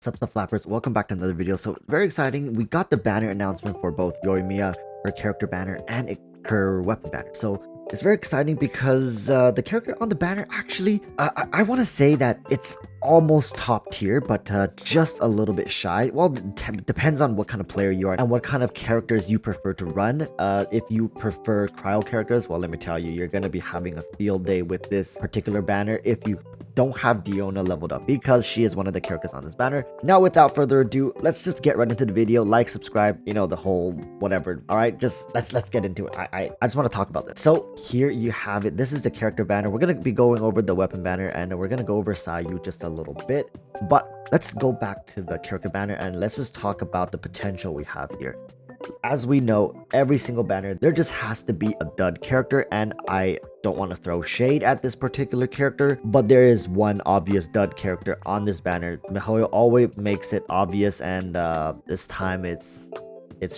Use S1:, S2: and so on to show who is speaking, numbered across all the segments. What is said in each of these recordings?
S1: What's up, flappers? Welcome back to another video. So very exciting. We got the banner announcement for both Yoimiya, her character banner, and her weapon banner. So it's very exciting because the character on the banner actually, I want to say that it's almost top tier, but just a little bit shy. Well, depends on what kind of player you are and what kind of characters you prefer to run. If you prefer cryo characters, well, let me tell you, you're going to be having a field day with this particular banner if you don't have Diona leveled up, because she is one of the characters on this banner. Now, without further ado, let's just get right into the video. Like, subscribe, you know, the whole whatever. All right, just let's get into it. I just want to talk about this. So here you have it. This is the character banner. We're gonna be going over the weapon banner, and we're gonna go over Sayu just a little bit. But let's go back to the character banner and let's just talk about the potential we have here. As we know, every single banner, there just has to be a dud character, and I don't want to throw shade at this particular character, but there is one obvious dud character on this banner. miHoYo always makes it obvious, and this time it's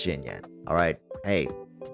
S1: Jin Yen. All right, hey,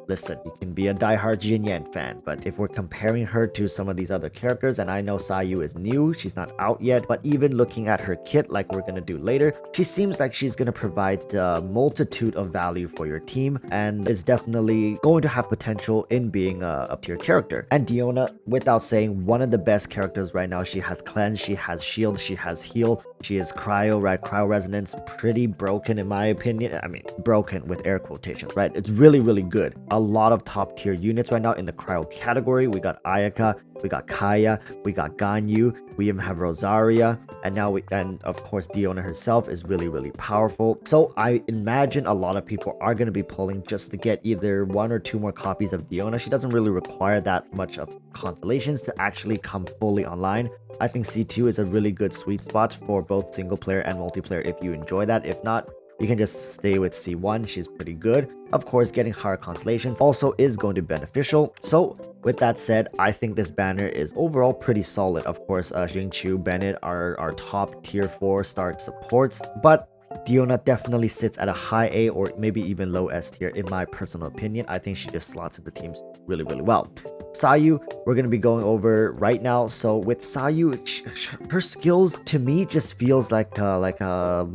S1: listen, you can be a diehard Jin Yen fan, but if we're comparing her to some of these other characters, and I know Sayu is new, she's not out yet, but even looking at her kit like we're gonna do later, she seems like she's gonna provide a multitude of value for your team, and is definitely going to have potential in being a up-tier character. And Diona, without saying, one of the best characters right now. She has cleanse, she has shield, she has heal, she is cryo, right? Cryo resonance, pretty broken in my opinion. I mean, broken with air quotations, right? It's really good. A lot of top tier units right now in the cryo category. We got Ayaka, we got Kaya, we got Ganyu, we even have Rosaria, and of course Diona herself is really powerful. So I imagine a lot of people are going to be pulling just to get either one or two more copies of Diona. She doesn't really require that much of constellations to actually come fully online. I think C2 is a really good sweet spot for both single player and multiplayer if you enjoy that. If not, you can just stay with C1. She's pretty good. Of course, getting higher constellations also is going to be beneficial. So with that said, I think this banner is overall pretty solid. Of course, Xingqiu, Bennett are our top tier 4 star supports, but Diona definitely sits at a high A or maybe even low S tier in my personal opinion. I think she just slots in the teams really well. Sayu, we're going to be going over right now. So with Sayu, her skills to me just feels like a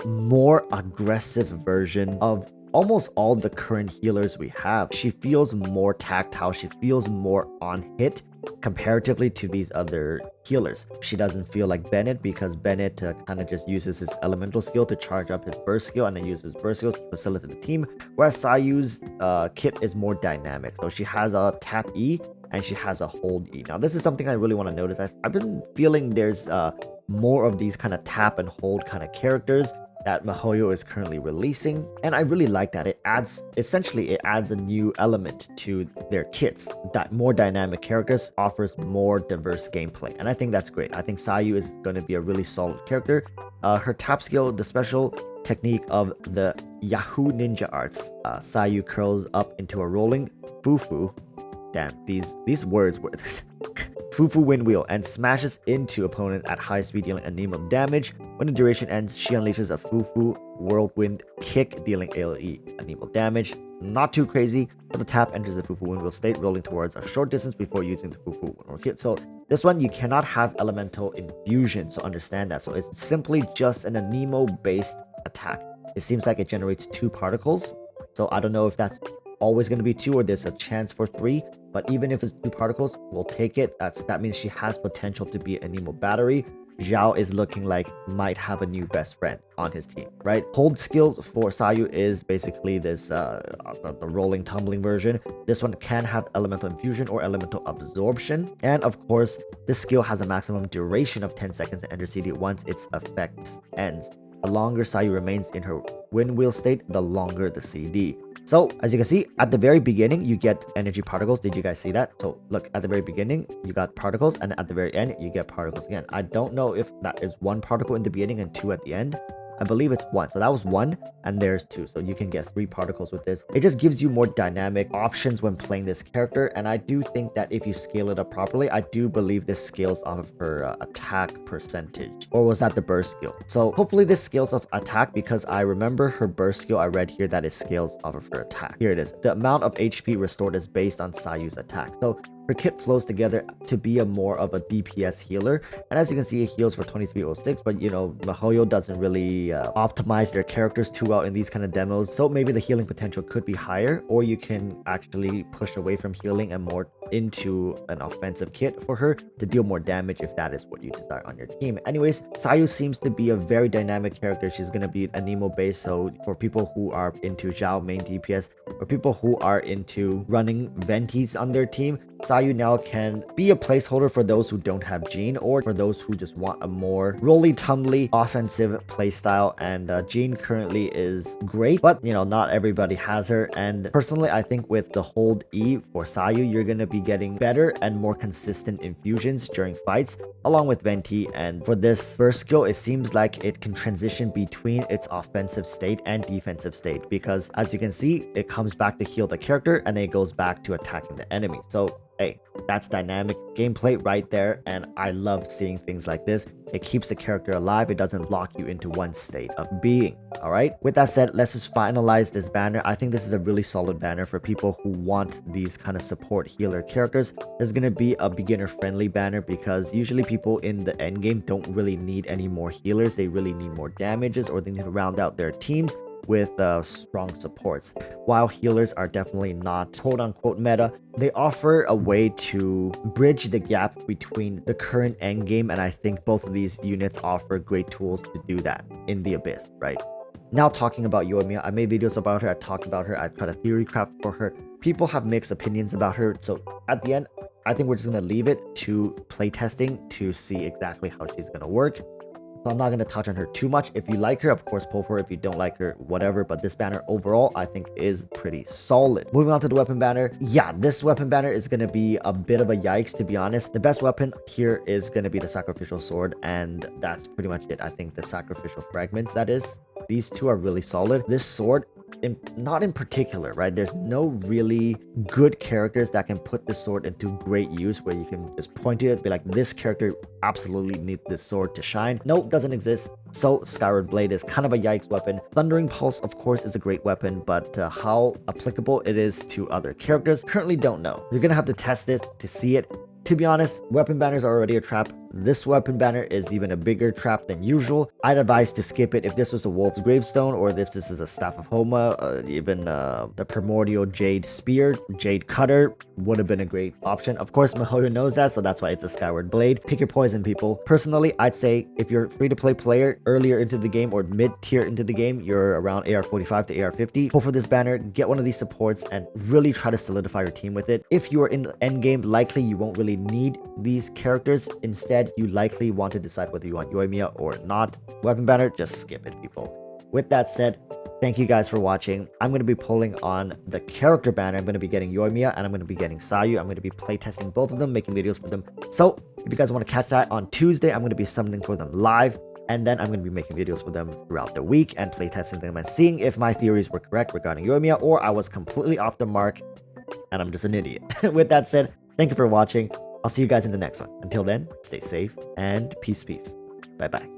S1: more aggressive version of almost all the current healers we have. She feels more tactile, she feels more on hit comparatively to these other healers. She doesn't feel like Bennett, because Bennett kind of just uses his elemental skill to charge up his burst skill and then uses burst skill to facilitate the team, whereas Sayu's kit is more dynamic. So she has a tap E and she has a hold E. Now this is something I really want to notice. I've been feeling there's more of these kind of tap and hold kind of characters that miHoYo is currently releasing, and I really like that. It adds a new element to their kits. That more dynamic characters offers more diverse gameplay, and I think that's great. I think Sayu is going to be a really solid character. Her tap skill, the special technique of the Yahoo Ninja Arts, Sayu curls up into a rolling fufu. Damn, these words were Fufu Wind Wheel, and smashes into opponent at high speed, dealing anemic damage. When the duration ends, she unleashes a Fufu Whirlwind Kick, dealing AoE anemic damage. Not too crazy, but the tap enters the Fufu Wind Wheel state, rolling towards a short distance before using the Fufu Wind Wheel Kick. So this one, you cannot have elemental infusion, so understand that. So it's simply just an anemo based attack. It seems like it generates 2 particles, so I don't know if that's always going to be 2 or there's a chance for 3, but even if it's 2 particles, we'll take it. That means she has potential to be an Nemo battery. Zhao is looking like might have a new best friend on his team, right? Hold skill for Sayu is basically this the rolling tumbling version. This one can have elemental infusion or elemental absorption, and of course this skill has a maximum duration of 10 seconds and enters CD once its effect ends. The longer Sayu remains in her wind wheel state, the longer the CD. So as you can see, at the very beginning, you get energy particles. Did you guys see that? So look, at the very beginning, you got particles, and at the very end, you get particles again. I don't know if that is 1 particle in the beginning and 2 at the end. I believe it's 1. So that was 1, and there's 2. So you can get 3 particles with this. It just gives you more dynamic options when playing this character, and I do think that if you scale it up properly, I do believe this scales off of her attack percentage. Or was that the burst skill? So hopefully this scales off attack, because I remember her burst skill, I read here that it scales off of her attack. Here it is. The amount of HP restored is based on Sayu's attack. So her kit flows together to be a more of a DPS healer. And as you can see, it heals for 2306, but you know, MiHoYo doesn't really optimize their characters too well in these kind of demos. So maybe the healing potential could be higher, or you can actually push away from healing and more into an offensive kit for her to deal more damage if that is what you desire on your team. Anyways, Sayu seems to be a very dynamic character. She's going to be a Nemo base, so for people who are into Zhao main DPS, or people who are into running Ventis on their team, Sayu now can be a placeholder for those who don't have Jin, or for those who just want a more roly-tumbly offensive playstyle. And Jin currently is great, but you know, not everybody has her. And personally, I think with the hold E for Sayu, you're going to be getting better and more consistent infusions during fights along with Venti. And for this burst skill, it seems like it can transition between its offensive state and defensive state, because as you can see, it comes back to heal the character and it goes back to attacking the enemy. So hey, that's dynamic gameplay right there, and I love seeing things like this. It keeps the character alive. It doesn't lock you into one state of being. All right, with that said, let's just finalize this banner. I think this is a really solid banner for people who want these kind of support healer characters. It's going to be a beginner friendly banner, because usually people in the end game don't really need any more healers. They really need more damages, or they need to round out their teams with strong supports. While healers are definitely not quote-unquote meta, they offer a way to bridge the gap between the current end game, and I think both of these units offer great tools to do that in the Abyss, right? Now, talking about Yoimiya, I made videos about her, I talked about her, I tried a theory craft for her. People have mixed opinions about her, so at the end, I think we're just going to leave it to playtesting to see exactly how she's going to work. So I'm not going to touch on her too much. If you like her, of course, pull for her. If you don't like her, whatever. But this banner overall, I think, is pretty solid. Moving on to the weapon banner. Yeah, this weapon banner is going to be a bit of a yikes, to be honest. The best weapon here is going to be the sacrificial sword, and that's pretty much it. I think the sacrificial fragments, that is. These two are really solid. This sword, not in particular, right? There's no really good characters that can put this sword into great use, where you can just point to it, be like, this character absolutely needs this sword to shine. Nope, doesn't exist. So Skyward Blade is kind of a yikes weapon. Thundering Pulse, of course, is a great weapon, but how applicable it is to other characters, currently don't know. You're gonna have to test it to see it. To be honest, weapon banners are already a trap. This weapon banner is even a bigger trap than usual. I'd advise to skip it if this was a Wolf's Gravestone, or if this is a Staff of Homa, even the Primordial Jade Spear, Jade Cutter would have been a great option. Of course, MiHoYo knows that, so that's why it's a Skyward Blade. Pick your poison, people. Personally, I'd say if you're free-to-play player earlier into the game or mid-tier into the game, you're around AR45 to AR50, pull for this banner, get one of these supports, and really try to solidify your team with it. If you are in the end game, likely you won't really need these characters. Instead, you likely want to decide whether you want Yoimiya or not. Weapon banner, just skip it, people. With that said, thank you guys for watching. I'm going to be pulling on the character banner. I'm going to be getting Yoimiya, and I'm going to be getting Sayu. I'm going to be playtesting both of them, making videos for them. So if you guys want to catch that on Tuesday, I'm going to be summoning for them live, and then I'm going to be making videos for them throughout the week and playtesting them and seeing if my theories were correct regarding Yoimiya, or I was completely off the mark and I'm just an idiot. With that said, thank you for watching. I'll see you guys in the next one. Until then, stay safe and peace. Bye bye.